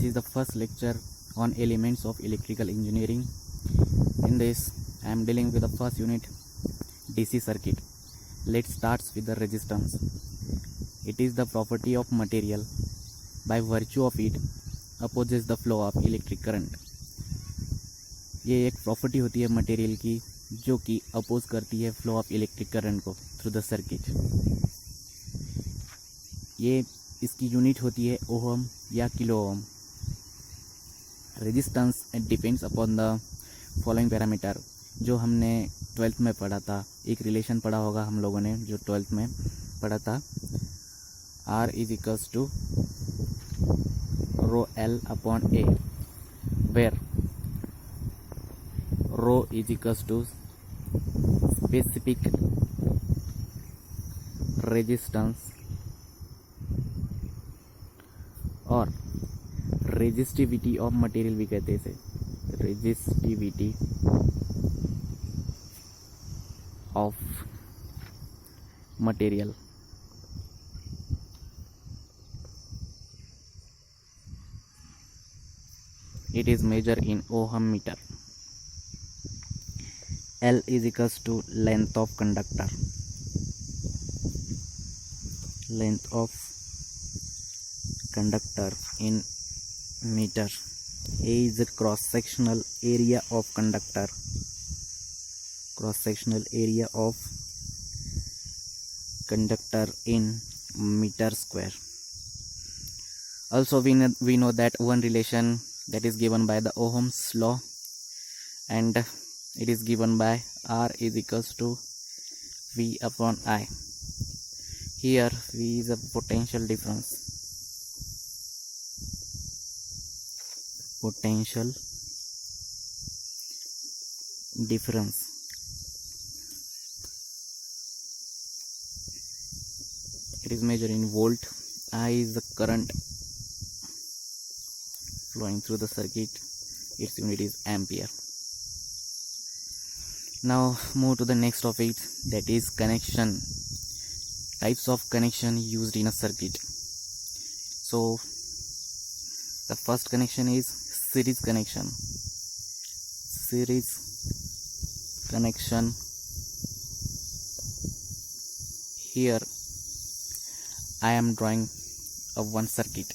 is the first lecture on elements of electrical engineering. In this, I am dealing with the first unit, DC circuit. Let's start with the resistance. It is the property of material. By virtue of it, opposes the flow of electric current. ये एक property होती है material की जो कि oppose करती है flow of electric current को थ्रू द सर्किट. ये इसकी यूनिट होती है ओहम या kilo ohm. Resistance depends upon the following parameter जो हमने 12th में पढ़ा था. एक रिलेशन पढ़ा होगा हम लोगों ने जो 12th में पढ़ा था. R is equals to rho L upon A, where rho is equals to specific resistance और रेजिस्टिविटी ऑफ मटेरियल भी कहते हैं इसे. Resistivity of material. It is measured in ohm meter. L is equals to length of conductor. Length of conductor in meter. A is the cross sectional area of conductor. Cross sectional area of conductor in meter square. Also we know that one relation that is given by the Ohm's law, and it is given by R is equals to V upon I. Here V is a potential difference. Potential difference. It is measured in volt. I is the current flowing through the circuit. Its unit is ampere. Now move to the next topic, that is connection. Types of connection used in a circuit. So the first connection is series connection. Series connection. Here I am drawing a one circuit.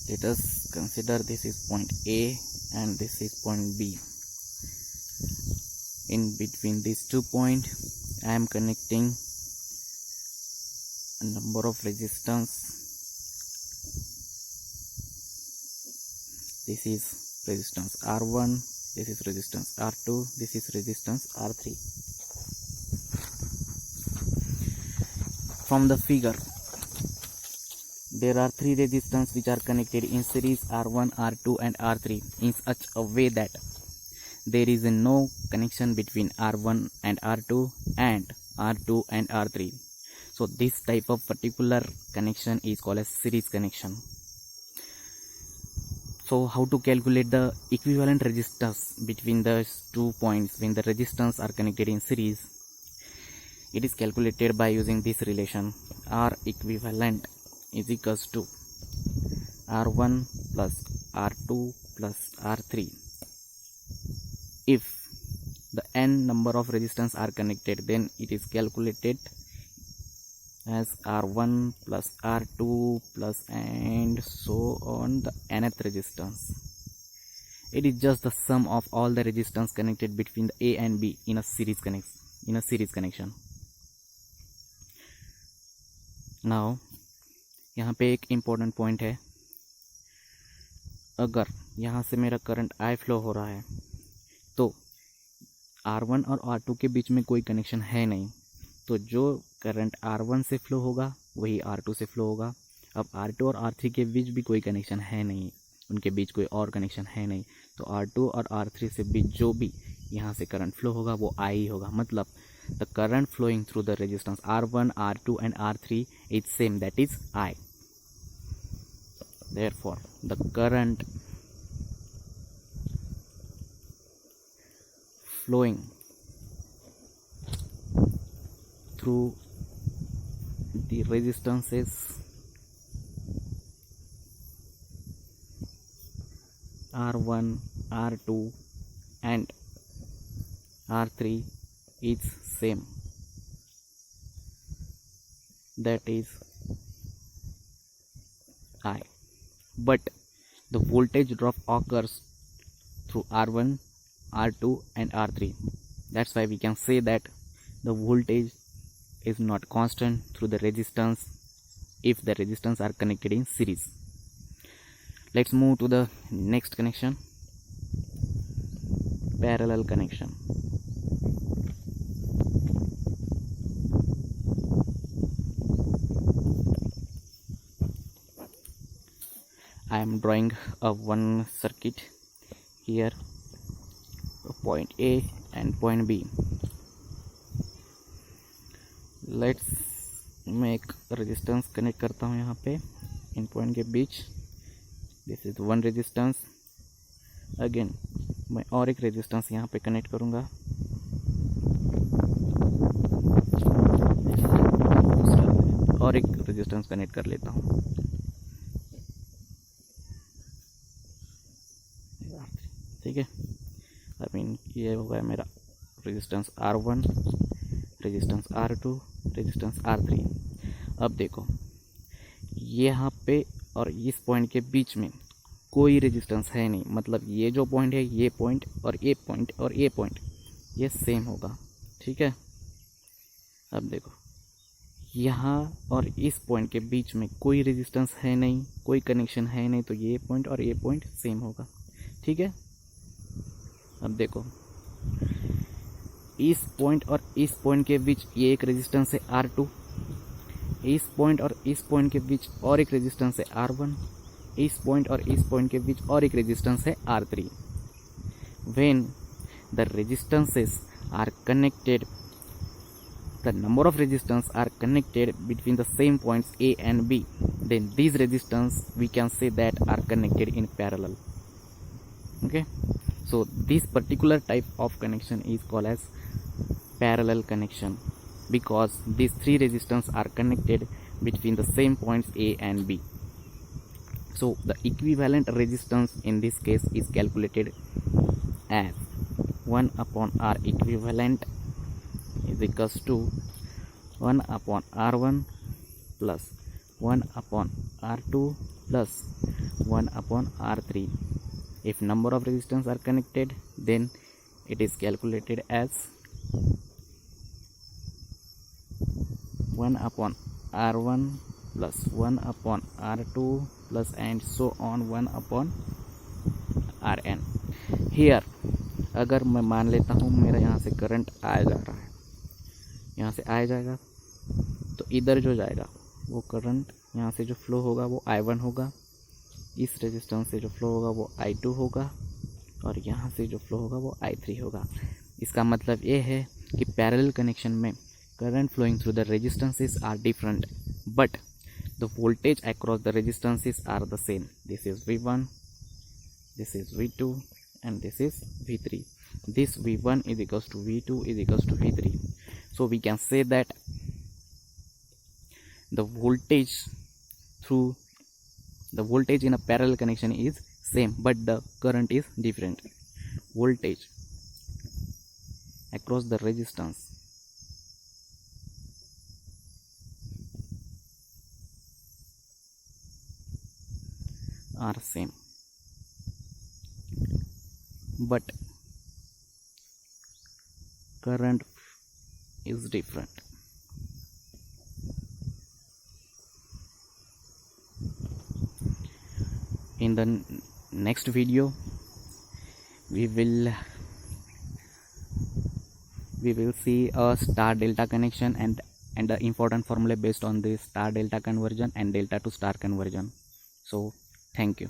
Let us consider this is point A and this is point B. In between these 2 points, I am connecting a number of resistance. This is resistance R1, this is resistance R2, this is resistance R3. From the figure, there are 3 resistors which are connected in series R1, R2 and R3 in such a way that there is no connection between R1 and R2 and R2 and R3. So this type of particular connection is called as series connection. So how to calculate the equivalent resistors between the 2 points when the resistors are connected in series? It is calculated by using this relation. R equivalent is equals to R1 plus R2 plus R3. If the n number of resistors are connected, then it is calculated as R1 plus R2 plus and so on the nth resistance. It is just the sum of all the resistors connected between the A and B in a series connection. Now यहाँ पे एक important point है. अगर यहाँ से मेरा current I flow हो रहा है तो R1 और R2 के बीच में कोई कनेक्शन है नहीं, तो जो करंट R1 से फ्लो होगा वही R2 से फ्लो होगा. अब R2 और R3 के बीच भी कोई कनेक्शन है नहीं, उनके बीच कोई और कनेक्शन है नहीं, तो R2 और R3 से बीच जो भी यहाँ से करंट फ्लो होगा वो I ही होगा. मतलब the current flowing through the resistance R1, R2 and R3 is same, that is I. Therefore the current flowing through the resistances R1, R2 and R3 is same, that is I. But the voltage drop occurs through R1, R2 and R3. That's why we can say that the voltage is not constant through the resistance if the resistance are connected in series. Let's move to the next connection, parallel connection. I am drawing one circuit here, point A and point B. Let's make resistance connect करता हूँ यहाँ पे इन point के बीच. This is one resistance. Again मैं और एक रेजिस्टेंस यहाँ पे कनेक्ट करूँगा. और एक रेजिस्टेंस कनेक्ट कर लेता हूँ. ठीक है, आई मीन ये हो गया मेरा resistance R1, resistance R2, resistance R3. अब देखो यहाँ पे और इस पॉइंट के बीच में कोई रेजिस्टेंस है नहीं, मतलब ये जो पॉइंट है, ये पॉइंट और ये पॉइंट और ये पॉइंट ये सेम होगा. ठीक है, अब देखो यहाँ और इस पॉइंट के बीच में कोई रेजिस्टेंस है नहीं, कोई कनेक्शन है नहीं, तो ये पॉइंट और ये पॉइंट सेम होगा. ठीक है, अब देखो इस पॉइंट और इस पॉइंट के बीच ये एक रेजिस्टेंस है R2, इस पॉइंट और इस पॉइंट के बीच और एक रेजिस्टेंस है R1, इस पॉइंट और इस पॉइंट के बीच और एक रेजिस्टेंस है R3. When the resistances are connected, the number of resistance are connected between the same points A and B, then these resistance we can say that are connected in parallel. Okay, so this particular type of connection is called as parallel connection because these three resistance are connected between the same points A and B. So the equivalent resistance in this case is calculated as 1 upon R equivalent is equals to 1 upon R1 plus 1 upon R2 plus 1 upon R3. If number of resistance are connected, then it is calculated as 1 upon R1 plus 1 upon R2 plus and so on 1 upon Rn. Here अगर मैं मान लेता हूँ मेरा यहाँ से current आया जा रहा है, यहाँ से आया जाएगा, तो इधर जो जाएगा वो करंट यहाँ से जो फ्लो होगा वो I1 होगा, इस रेजिस्टेंस से जो फ्लो होगा वो I2 होगा और यहाँ से जो फ्लो होगा वो I3 होगा. इसका मतलब ये है कि पैरेलल कनेक्शन में current flowing through the resistances are different, but the voltage across the resistances are the same. This is V1, this is V2 and this is V3. This V1 is equals to V2 is equals to V3. So we can say that the voltage in a parallel connection is same, but the current is different. Voltage across the resistance are same, but current is different. In the next video we will see a star delta connection and the important formula based on this star delta conversion and delta to star conversion. So thank you.